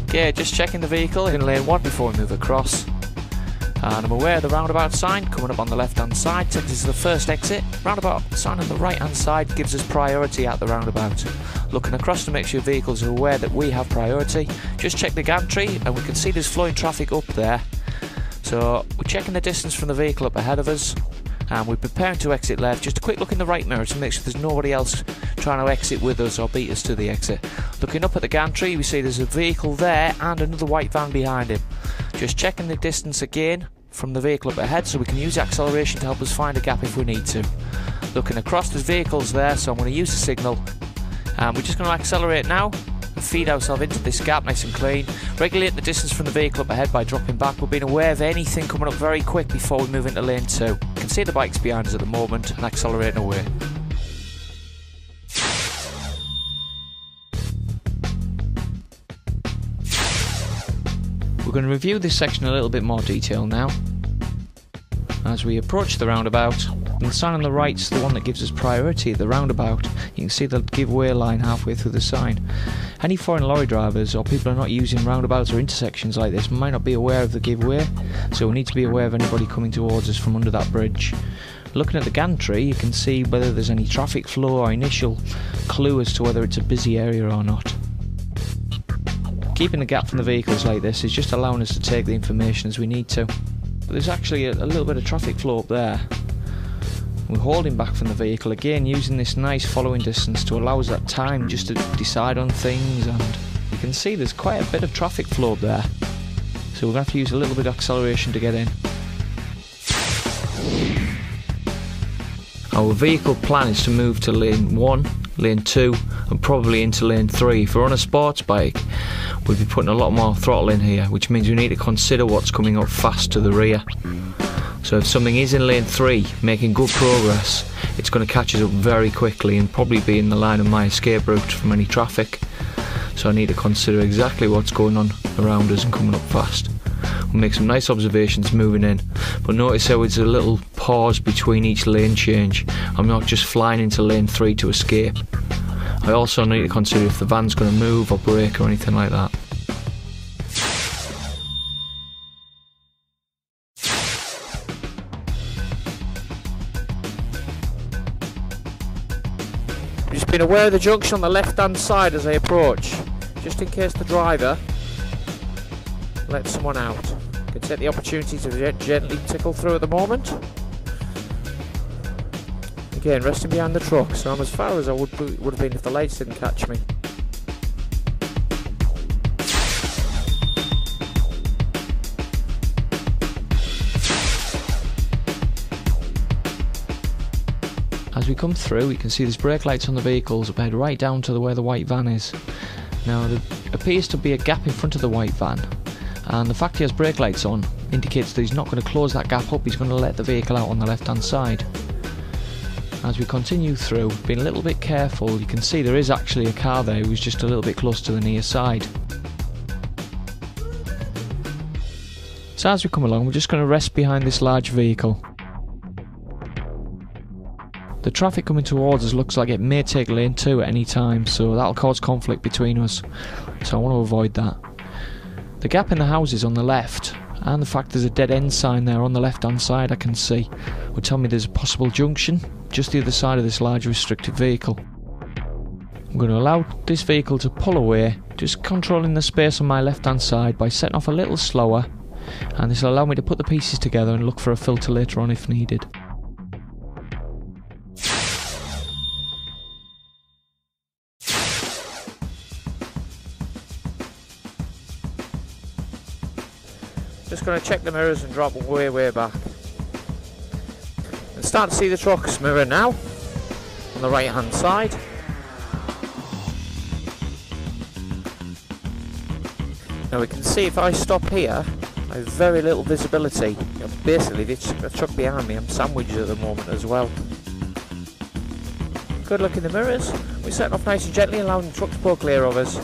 Okay, just checking the vehicle in lane 1 before we move across. And I'm aware of the roundabout sign coming up on the left hand side takes us to the first exit. Roundabout sign on the right hand side gives us priority at the roundabout. Looking across to make sure vehicles are aware that we have priority. Just check the gantry and we can see there's flowing traffic up there. So we're checking the distance from the vehicle up ahead of us and we're preparing to exit left. Just a quick look in the right mirror to make sure there's nobody else trying to exit with us or beat us to the exit. Looking up at the gantry we see there's a vehicle there and another white van behind him. Just checking the distance again from the vehicle up ahead so we can use acceleration to help us find a gap if we need to. Looking across, there's vehicles there, so I'm going to use the signal. We're just going to accelerate now and feed ourselves into this gap nice and clean. Regulate the distance from the vehicle up ahead by dropping back. We're being aware of anything coming up very quick before we move into lane 2. You can see the bikes behind us at the moment and accelerating away. We're going to review this section in a little bit more detail now. As we approach the roundabout, and the sign on the right is the one that gives us priority at the roundabout. You can see the giveaway line halfway through the sign. Any foreign lorry drivers or people who are not using roundabouts or intersections like this might not be aware of the giveaway, so we need to be aware of anybody coming towards us from under that bridge. Looking at the gantry, you can see whether there's any traffic flow or initial clue as to whether it's a busy area or not. Keeping the gap from the vehicles like this is just allowing us to take the information as we need to. But there's actually a little bit of traffic flow up there. We're holding back from the vehicle again, using this nice following distance to allow us that time just to decide on things, and you can see there's quite a bit of traffic flow up there. So we're going to have to use a little bit of acceleration to get in. Our vehicle plan is to move to lane 1, lane 2 and probably into lane 3. If we're on a sports bike, we'll be putting a lot more throttle in here, which means we need to consider what's coming up fast to the rear. So if something is in lane 3 making good progress, it's going to catch us up very quickly and probably be in the line of my escape route from any traffic. So I need to consider exactly what's going on around us and coming up fast. We'll make some nice observations moving in, but notice how there's a little pause between each lane change. I'm not just flying into lane 3 to escape. I also need to consider if the van's going to move or brake or anything like that. Just being aware of the junction on the left hand side as I approach, just in case the driver lets someone out. You can take the opportunity to gently tickle through at the moment. Again, resting behind the truck, so I'm as far as I would have been if the lights didn't catch me. As we come through, you can see there's brake lights on the vehicles up ahead right down to where the white van is. Now there appears to be a gap in front of the white van, and the fact he has brake lights on indicates that he's not going to close that gap up, he's going to let the vehicle out on the left hand side. As we continue through, being a little bit careful, you can see there is actually a car there who's just a little bit close to the near side. So as we come along, we're just going to rest behind this large vehicle. The traffic coming towards us looks like it may take lane 2 at any time, so that'll cause conflict between us, so I want to avoid that. The gap in the houses on the left, and the fact there's a dead end sign there on the left hand side I can see, would tell me there's a possible junction just the other side of this large restricted vehicle. I'm going to allow this vehicle to pull away, just controlling the space on my left hand side by setting off a little slower, and this will allow me to put the pieces together and look for a filter later on if needed. Just going to check the mirrors and drop way back. And start to see the truck's mirror now on the right hand side. Now we can see if I stop here, I have very little visibility. Basically the truck behind me, I'm sandwiched at the moment as well. Good look in the mirrors. We're setting off nice and gently, allowing the truck to pull clear of us.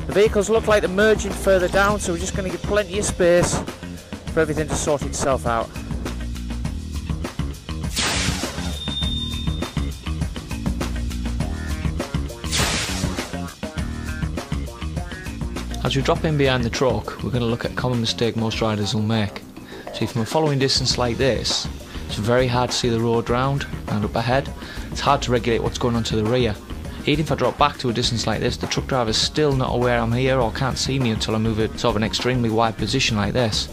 The vehicles look like they're merging further down, so we're just going to give plenty of space for everything to sort itself out. As we drop in behind the truck, we're going to look at a common mistake most riders will make. See, from a following distance like this, it's very hard to see the road round and up ahead. It's hard to regulate what's going on to the rear. Even if I drop back to a distance like this, the truck driver's still not aware I'm here or can't see me until I move it sort of an extremely wide position like this.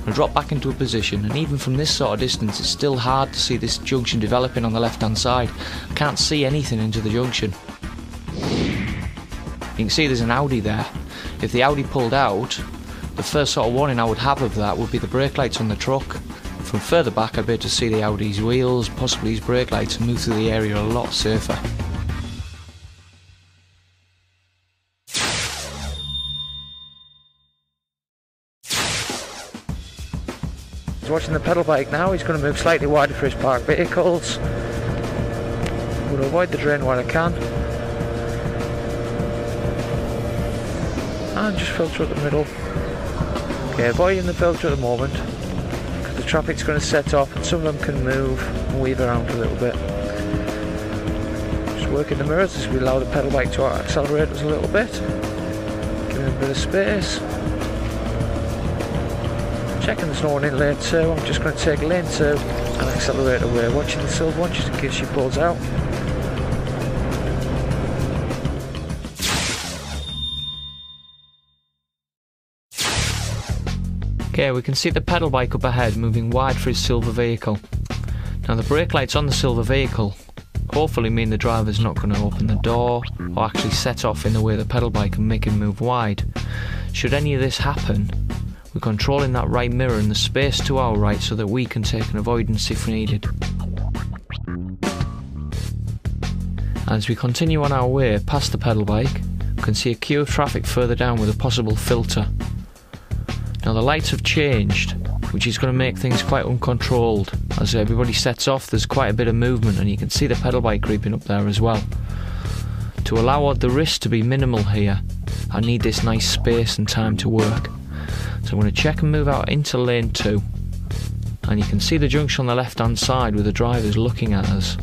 I drop back into a position, and even from this sort of distance it's still hard to see this junction developing on the left hand side. I can't see anything into the junction. You can see there's an Audi there. If the Audi pulled out, the first sort of warning I would have of that would be the brake lights on the truck. From further back I'd be able to see the Audi's wheels, possibly his brake lights, and move through the area a lot safer. He's watching the pedal bike now. He's going to move slightly wider for his parked vehicles. I'm going to avoid the drain while I can. And just filter at the middle. Okay, avoiding the filter at the moment, because the traffic's going to set off and some of them can move and weave around a little bit. Just working the mirrors as we allow the pedal bike to accelerate us a little bit. Giving him a bit of space. Checking there's no one in lane 2, I'm just going to take lane 2 and accelerate away, watching the silver one just in case she pulls out. Okay, we can see the pedal bike up ahead moving wide for his silver vehicle. Now the brake lights on the silver vehicle hopefully mean the driver's not going to open the door or actually set off in the way of the pedal bike and make him move wide. Should any of this happen, we're controlling that right mirror and the space to our right so that we can take an avoidance if needed. As we continue on our way past the pedal bike, we can see a queue of traffic further down with a possible filter. Now the lights have changed, which is going to make things quite uncontrolled. As everybody sets off, there's quite a bit of movement, and you can see the pedal bike creeping up there as well. To allow the risk to be minimal here, I need this nice space and time to work. So I'm going to check and move out into lane 2, and you can see the junction on the left hand side with the drivers looking at us.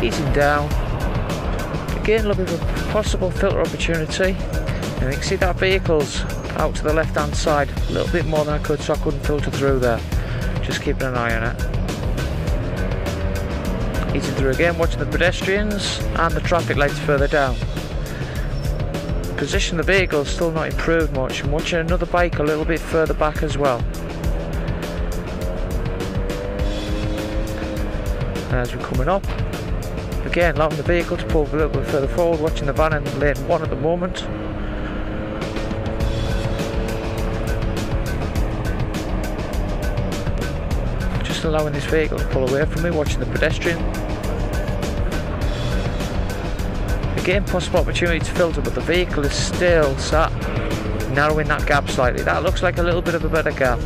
Easing down. Again, a little bit of a possible filter opportunity. And you can see that vehicle's out to the left hand side a little bit more than I could, so I couldn't filter through there. Just keeping an eye on it. Easing through again, watching the pedestrians and the traffic lights further down. Position of the vehicle is still not improved much, and watching another bike a little bit further back as well. And as we're coming up, again allowing the vehicle to pull a little bit further forward, watching the van in lane 1 at the moment. Just allowing this vehicle to pull away from me, watching the pedestrian. Again, possible opportunity to filter, but the vehicle is still sat narrowing that gap slightly. That looks like a little bit of a better gap.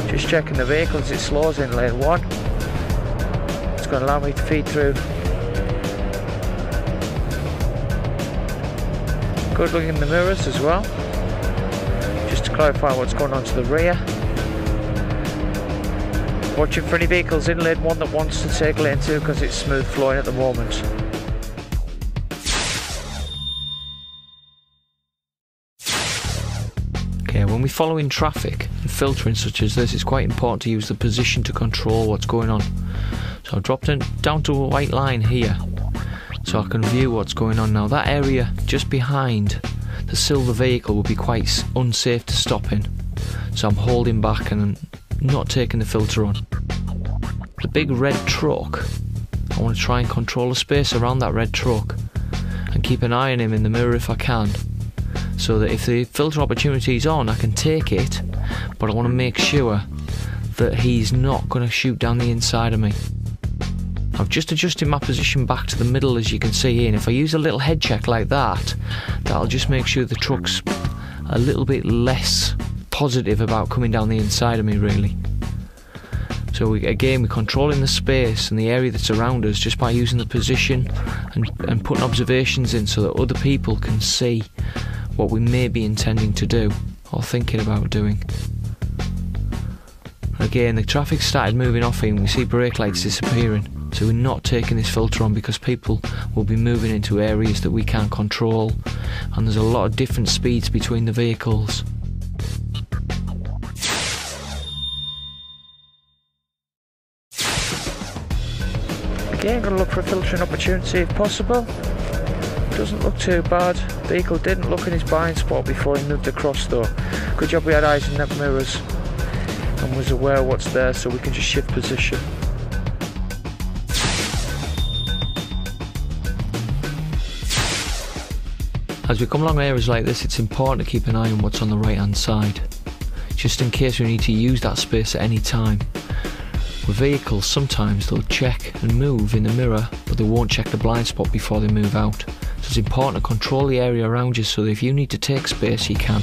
Just checking the vehicle as it slows in lane 1. It's going to allow me to feed through. Good looking in the mirrors as well, just to clarify what's going on to the rear. Watching for any vehicles in lane 1 that wants to take lane 2 because it's smooth flowing at the moment. Okay, when we follow in traffic and filtering such as this, it's quite important to use the position to control what's going on. So I've dropped it down to a white line here, so I can view what's going on now. That area just behind the silver vehicle will be quite unsafe to stop in, so I'm holding back and not taking the filter on. The big red truck, I want to try and control the space around that red truck and keep an eye on him in the mirror if I can, so that if the filter opportunity is on I can take it, but I want to make sure that he's not going to shoot down the inside of me. I've just adjusted my position back to the middle, as you can see here, and if I use a little head check like that, that'll just make sure the truck's a little bit less positive about coming down the inside of me, really. So again, we're controlling the space and the area that's around us just by using the position and putting observations in so that other people can see what we may be intending to do or thinking about doing. Again, the traffic started moving off and we see brake lights disappearing. So we're not taking this filter on because people will be moving into areas that we can't control, and there's a lot of different speeds between the vehicles. Again, got to look for a filtering opportunity if possible. Doesn't look too bad. Vehicle didn't look in his blind spot before he moved across though. Good job we had eyes in the mirrors and was aware of what's there, so we can just shift position. As we come along areas like this, it's important to keep an eye on what's on the right hand side, just in case we need to use that space at any time. With vehicles, sometimes they'll check and move in the mirror, but they won't check the blind spot before they move out. So it's important to control the area around you so that if you need to take space, you can.